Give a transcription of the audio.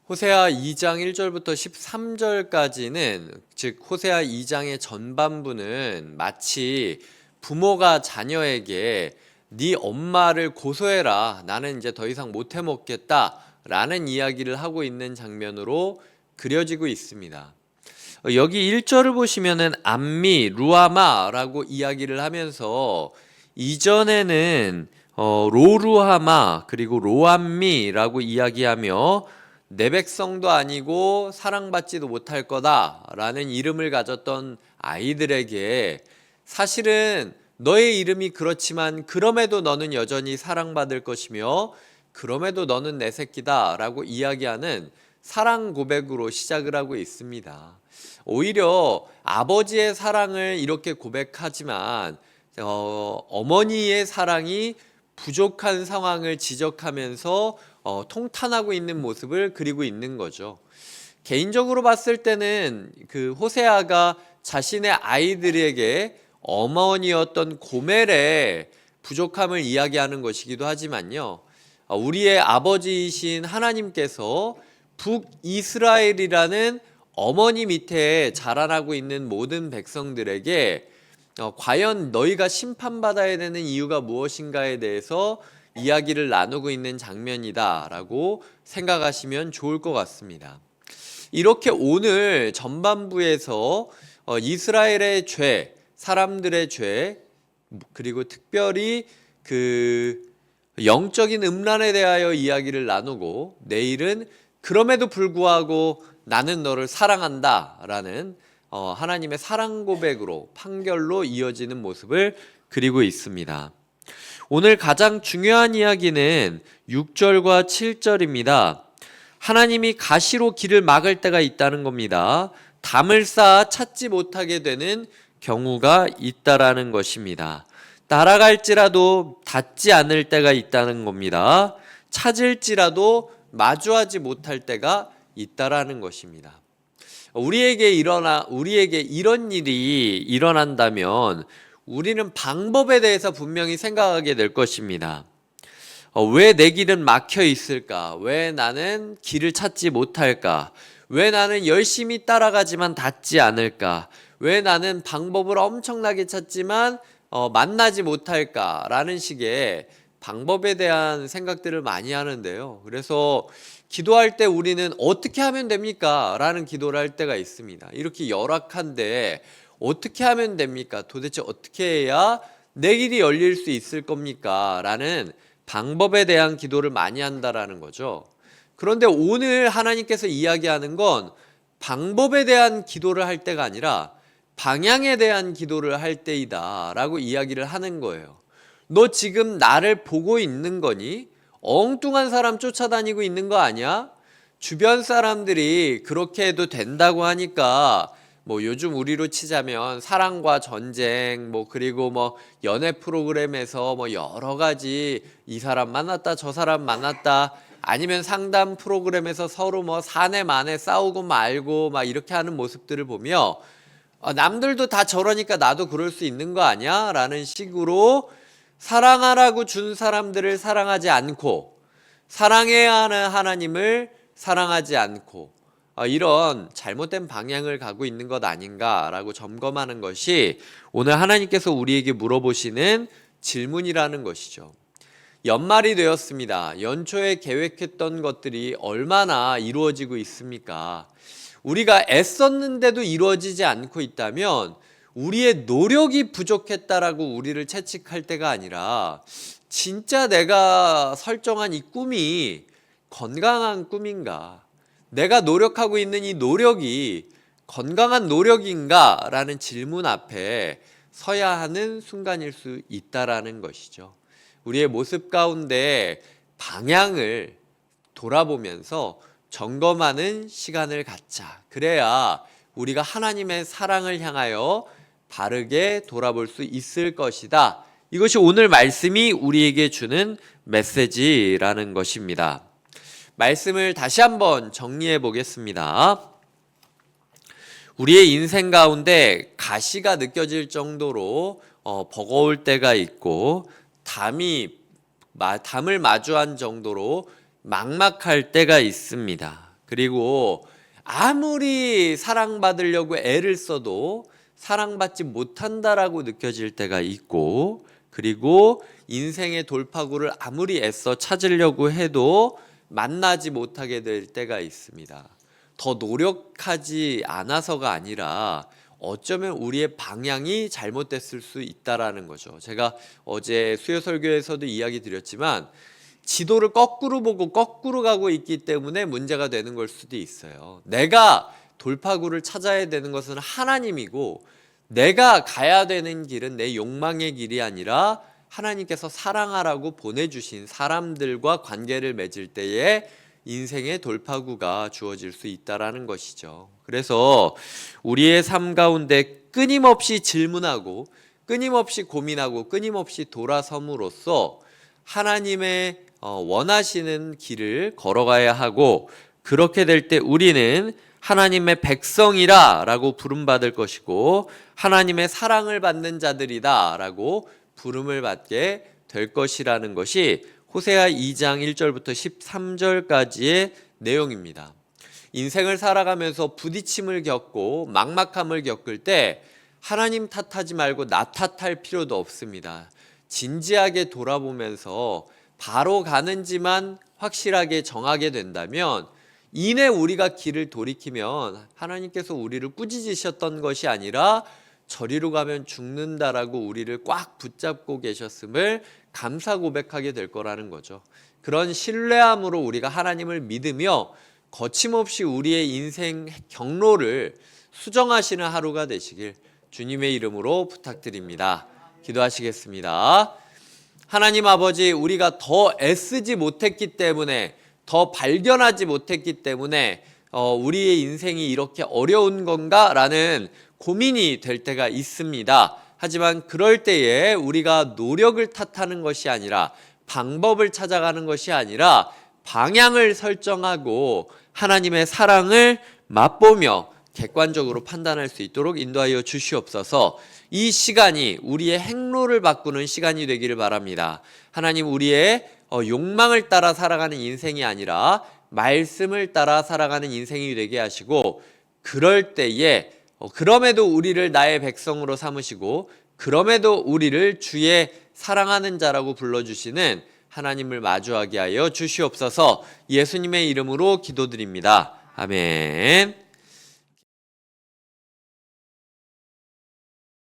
호세아 2장 1절부터 13절까지는 즉 호세아 2장의 전반부는 마치 부모가 자녀에게 네 엄마를 고소해라, 나는 이제 더 이상 못 해먹겠다 라는 이야기를 하고 있는 장면으로 그려지고 있습니다. 여기 1절을 보시면은 암미, 루아마라고 이야기를 하면서 이전에는 로루하마 그리고 로암미라고 이야기하며 내 백성도 아니고 사랑받지도 못할 거다라는 이름을 가졌던 아이들에게 사실은 너의 이름이 그렇지만 그럼에도 너는 여전히 사랑받을 것이며 그럼에도 너는 내 새끼다 라고 이야기하는 사랑 고백으로 시작을 하고 있습니다. 오히려 아버지의 사랑을 이렇게 고백하지만 어머니의 사랑이 부족한 상황을 지적하면서 통탄하고 있는 모습을 그리고 있는 거죠. 개인적으로 봤을 때는 그 호세아가 자신의 아이들에게 어머니였던 고멜의 부족함을 이야기하는 것이기도 하지만요, 우리의 아버지이신 하나님께서 북이스라엘이라는 어머니 밑에 자라나고 있는 모든 백성들에게 과연 너희가 심판받아야 되는 이유가 무엇인가에 대해서 이야기를 나누고 있는 장면이다 라고 생각하시면 좋을 것 같습니다. 이렇게 오늘 전반부에서 이스라엘의 죄, 사람들의 죄, 그리고 특별히 그 영적인 음란에 대하여 이야기를 나누고, 내일은 그럼에도 불구하고 나는 너를 사랑한다 라는 하나님의 사랑 고백으로 판결로 이어지는 모습을 그리고 있습니다. 오늘 가장 중요한 이야기는 6절과 7절입니다. 하나님이 가시로 길을 막을 때가 있다는 겁니다. 담을 쌓아 찾지 못하게 되는 경우가 있다라는 것입니다. 날아갈지라도 닿지 않을 때가 있다는 겁니다. 찾을지라도 마주하지 못할 때가 있다라는 것입니다. 우리에게 이런 일이 일어난다면 우리는 방법에 대해서 분명히 생각하게 될 것입니다. 왜 내 길은 막혀 있을까? 왜 나는 길을 찾지 못할까? 왜 나는 열심히 따라가지만 닿지 않을까? 왜 나는 방법을 엄청나게 찾지만 만나지 못할까? 라는 식의 방법에 대한 생각들을 많이 하는데요. 그래서 기도할 때 우리는 어떻게 하면 됩니까? 라는 기도를 할 때가 있습니다. 이렇게 열악한데 어떻게 하면 됩니까? 도대체 어떻게 해야 내 길이 열릴 수 있을 겁니까? 라는 방법에 대한 기도를 많이 한다라는 거죠. 그런데 오늘 하나님께서 이야기하는 건 방법에 대한 기도를 할 때가 아니라 방향에 대한 기도를 할 때이다 라고 이야기를 하는 거예요. 너 지금 나를 보고 있는 거니? 엉뚱한 사람 쫓아다니고 있는 거 아니야? 주변 사람들이 그렇게 해도 된다고 하니까 뭐 요즘 우리로 치자면 사랑과 전쟁, 그리고 연애 프로그램에서 여러 가지 이 사람 만났다 저 사람 만났다, 아니면 상담 프로그램에서 서로 사내 만에 싸우고 말고 막 이렇게 하는 모습들을 보며 남들도 다 저러니까 나도 그럴 수 있는 거 아니야? 라는 식으로 사랑하라고 준 사람들을 사랑하지 않고, 사랑해야 하는 하나님을 사랑하지 않고, 이런 잘못된 방향을 가고 있는 것 아닌가라고 점검하는 것이 오늘 하나님께서 우리에게 물어보시는 질문이라는 것이죠. 연말이 되었습니다. 연초에 계획했던 것들이 얼마나 이루어지고 있습니까? 우리가 애썼는데도 이루어지지 않고 있다면 우리의 노력이 부족했다라고 우리를 채찍할 때가 아니라, 진짜 내가 설정한 이 꿈이 건강한 꿈인가? 내가 노력하고 있는 이 노력이 건강한 노력인가? 라는 질문 앞에 서야 하는 순간일 수 있다라는 것이죠. 우리의 모습 가운데 방향을 돌아보면서 점검하는 시간을 갖자. 그래야 우리가 하나님의 사랑을 향하여 바르게 돌아볼 수 있을 것이다. 이것이 오늘 말씀이 우리에게 주는 메시지라는 것입니다. 말씀을 다시 한번 정리해 보겠습니다. 우리의 인생 가운데 가시가 느껴질 정도로 버거울 때가 있고, 담을 마주한 정도로 막막할 때가 있습니다. 그리고 아무리 사랑받으려고 애를 써도 사랑받지 못한다라고 느껴질 때가 있고, 그리고 인생의 돌파구를 아무리 애써 찾으려고 해도 만나지 못하게 될 때가 있습니다. 더 노력하지 않아서가 아니라 어쩌면 우리의 방향이 잘못됐을 수 있다라는 거죠. 제가 어제 수요 설교에서도 이야기 드렸지만 지도를 거꾸로 보고 거꾸로 가고 있기 때문에 문제가 되는 걸 수도 있어요. 내가 돌파구를 찾아야 되는 것은 하나님이고, 내가 가야 되는 길은 내 욕망의 길이 아니라 하나님께서 사랑하라고 보내주신 사람들과 관계를 맺을 때에 인생의 돌파구가 주어질 수 있다라는 것이죠. 그래서 우리의 삶 가운데 끊임없이 질문하고 끊임없이 고민하고 끊임없이 돌아섬으로써 하나님의 원하시는 길을 걸어가야 하고, 그렇게 될 때 우리는 하나님의 백성이라 라고 부름받을 것이고 하나님의 사랑을 받는 자들이다 라고 부름을 받게 될 것이라는 것이 호세아 2장 1절부터 13절까지의 내용입니다. 인생을 살아가면서 부딪힘을 겪고 막막함을 겪을 때 하나님 탓하지 말고 나 탓할 필요도 없습니다. 진지하게 돌아보면서 바로 가는지만 확실하게 정하게 된다면, 이내 우리가 길을 돌이키면 하나님께서 우리를 꾸짖으셨던 것이 아니라 저리로 가면 죽는다라고 우리를 꽉 붙잡고 계셨음을 감사 고백하게 될 거라는 거죠. 그런 신뢰함으로 우리가 하나님을 믿으며 거침없이 우리의 인생 경로를 수정하시는 하루가 되시길 주님의 이름으로 부탁드립니다. 기도하시겠습니다. 하나님 아버지, 우리가 더 애쓰지 못했기 때문에, 더 발견하지 못했기 때문에 우리의 인생이 이렇게 어려운 건가? 라는 고민이 될 때가 있습니다. 하지만 그럴 때에 우리가 노력을 탓하는 것이 아니라, 방법을 찾아가는 것이 아니라 방향을 설정하고 하나님의 사랑을 맛보며 객관적으로 판단할 수 있도록 인도하여 주시옵소서. 이 시간이 우리의 행로를 바꾸는 시간이 되기를 바랍니다. 하나님, 우리의 욕망을 따라 살아가는 인생이 아니라 말씀을 따라 살아가는 인생이 되게 하시고, 그럴 때에 그럼에도 우리를 나의 백성으로 삼으시고 그럼에도 우리를 주의 사랑하는 자라고 불러주시는 하나님을 마주하게 하여 주시옵소서. 예수님의 이름으로 기도드립니다. 아멘.